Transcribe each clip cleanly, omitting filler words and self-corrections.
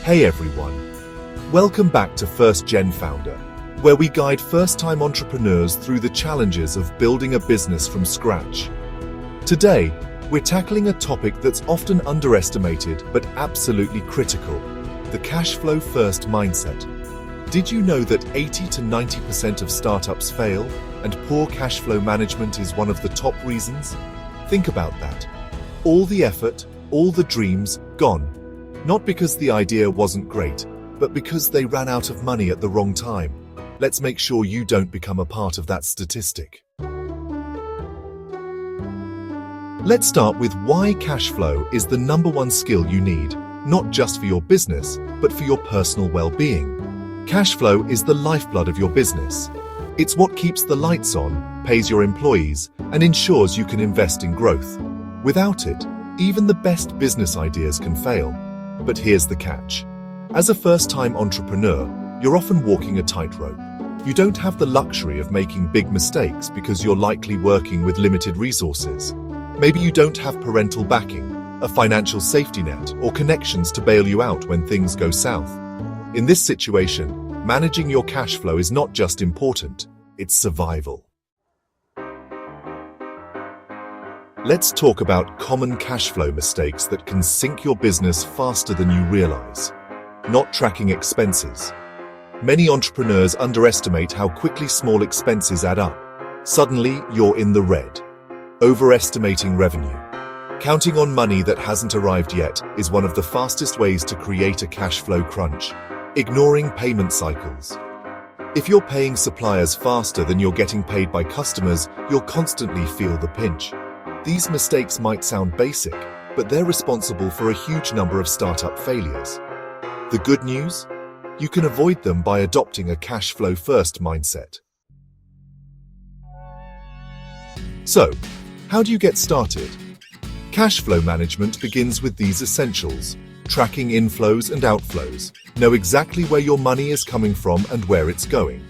Hey everyone, welcome back to First Gen Founder, where we guide first-time entrepreneurs through the challenges of building a business from scratch. Today, we're tackling a topic that's often underestimated but absolutely critical: the cash flow first mindset. Did you know that 80 to 90% of startups fail, and poor cash flow management is one of the top reasons? Think about that. All the effort, all the dreams, gone. Not because the idea wasn't great, but because they ran out of money at the wrong time. Let's make sure you don't become a part of that statistic. Let's start with why cash flow is the #1 skill you need, not just for your business, but for your personal well-being. Cash flow is the lifeblood of your business. It's what keeps the lights on, pays your employees, and ensures you can invest in growth. Without it, even the best business ideas can fail. But here's the catch. As a first-time entrepreneur, you're often walking a tightrope. You don't have the luxury of making big mistakes because you're likely working with limited resources. Maybe you don't have parental backing, a financial safety net, or connections to bail you out when things go south. In this situation, managing your cash flow is not just important, it's survival. Let's talk about common cash flow mistakes that can sink your business faster than you realize. Not tracking expenses. Many entrepreneurs underestimate how quickly small expenses add up. Suddenly, you're in the red. Overestimating revenue. Counting on money that hasn't arrived yet is one of the fastest ways to create a cash flow crunch. Ignoring payment cycles. If you're paying suppliers faster than you're getting paid by customers, you'll constantly feel the pinch. These mistakes might sound basic, but they're responsible for a huge number of startup failures. The good news? You can avoid them by adopting a cash flow first mindset. So, how do you get started? Cash flow management begins with these essentials: tracking inflows and outflows. Know exactly where your money is coming from and where it's going.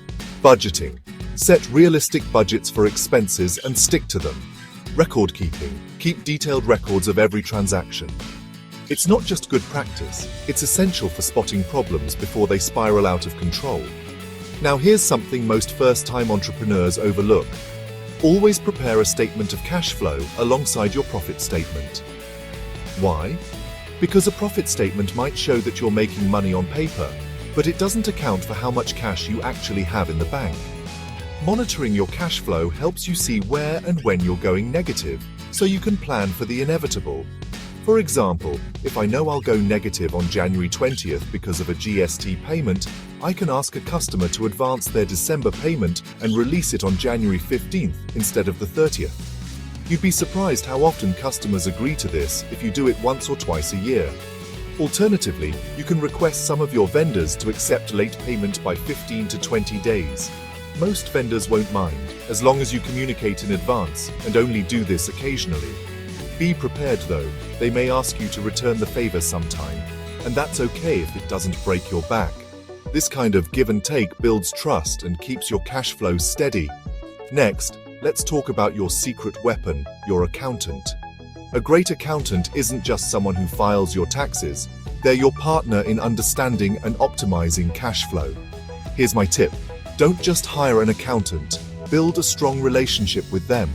Budgeting. Set realistic budgets for expenses and stick to them. Record keeping. Keep detailed records of every transaction. It's not just good practice, it's essential for spotting problems before they spiral out of control. Now here's something most first-time entrepreneurs overlook. Always prepare a statement of cash flow alongside your profit statement. Why? Because a profit statement might show that you're making money on paper, but it doesn't account for how much cash you actually have in the bank. Monitoring your cash flow helps you see where and when you're going negative, so you can plan for the inevitable. For example, if I know I'll go negative on January 20th because of a GST payment, I can ask a customer to advance their December payment and release it on January 15th instead of the 30th. You'd be surprised how often customers agree to this if you do it once or twice a year. Alternatively, you can request some of your vendors to accept late payment by 15 to 20 days. Most vendors won't mind, as long as you communicate in advance and only do this occasionally. Be prepared though, they may ask you to return the favor sometime, and that's okay if it doesn't break your back. This kind of give and take builds trust and keeps your cash flow steady. Next, let's talk about your secret weapon, your accountant. A great accountant isn't just someone who files your taxes, they're your partner in understanding and optimizing cash flow. Here's my tip. Don't just hire an accountant, build a strong relationship with them.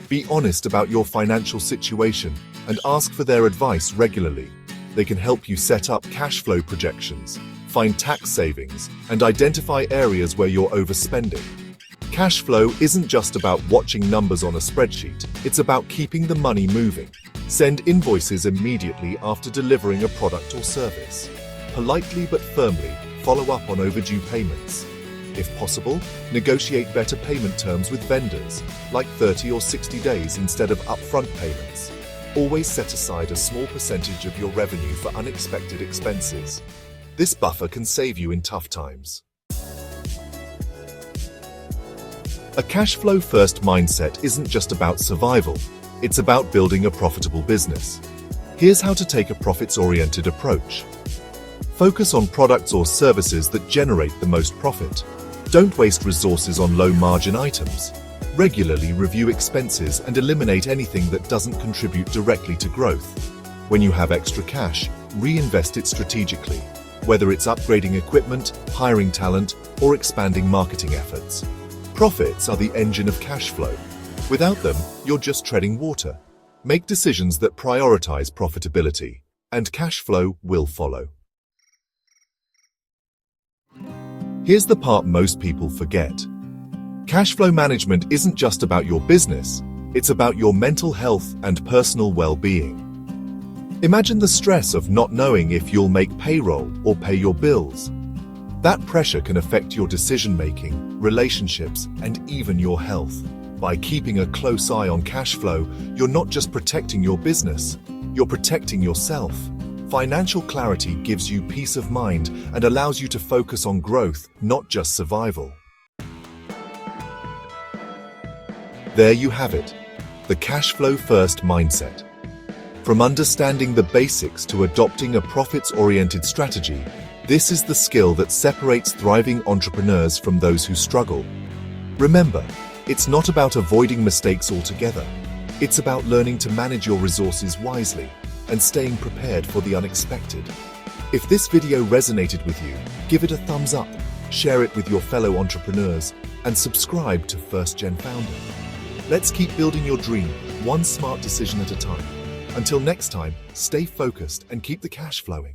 Be honest about your financial situation and ask for their advice regularly. They can help you set up cash flow projections, find tax savings, and identify areas where you're overspending. Cash flow isn't just about watching numbers on a spreadsheet, it's about keeping the money moving. Send invoices immediately after delivering a product or service. Politely but firmly follow up on overdue payments. If possible, negotiate better payment terms with vendors, like 30 or 60 days instead of upfront payments. Always set aside a small percentage of your revenue for unexpected expenses. This buffer can save you in tough times. A cash flow first mindset isn't just about survival, it's about building a profitable business. Here's how to take a profits-oriented approach. Focus on products or services that generate the most profit. Don't waste resources on low-margin items. Regularly review expenses and eliminate anything that doesn't contribute directly to growth. When you have extra cash, reinvest it strategically. whether it's upgrading equipment, hiring talent, or expanding marketing efforts. Profits are the engine of cash flow. Without them, you're just treading water. Make decisions that prioritize profitability, and cash flow will follow. Here's the part most people forget. Cash flow management isn't just about your business, it's about your mental health and personal well-being. Imagine the stress of not knowing if you'll make payroll or pay your bills. That pressure can affect your decision-making, relationships, and even your health. By keeping a close eye on cash flow, you're not just protecting your business, you're protecting yourself. Financial clarity gives you peace of mind and allows you to focus on growth, not just survival. There you have it, the cash flow first mindset. From understanding the basics to adopting a profits-oriented strategy, this is the skill that separates thriving entrepreneurs from those who struggle. Remember, it's not about avoiding mistakes altogether. It's about learning to manage your resources wisely and staying prepared for the unexpected. If this video resonated with you, give it a thumbs up, share it with your fellow entrepreneurs, and subscribe to First Gen Founder. Let's keep building your dream, one smart decision at a time. Until next time, stay focused and keep the cash flowing.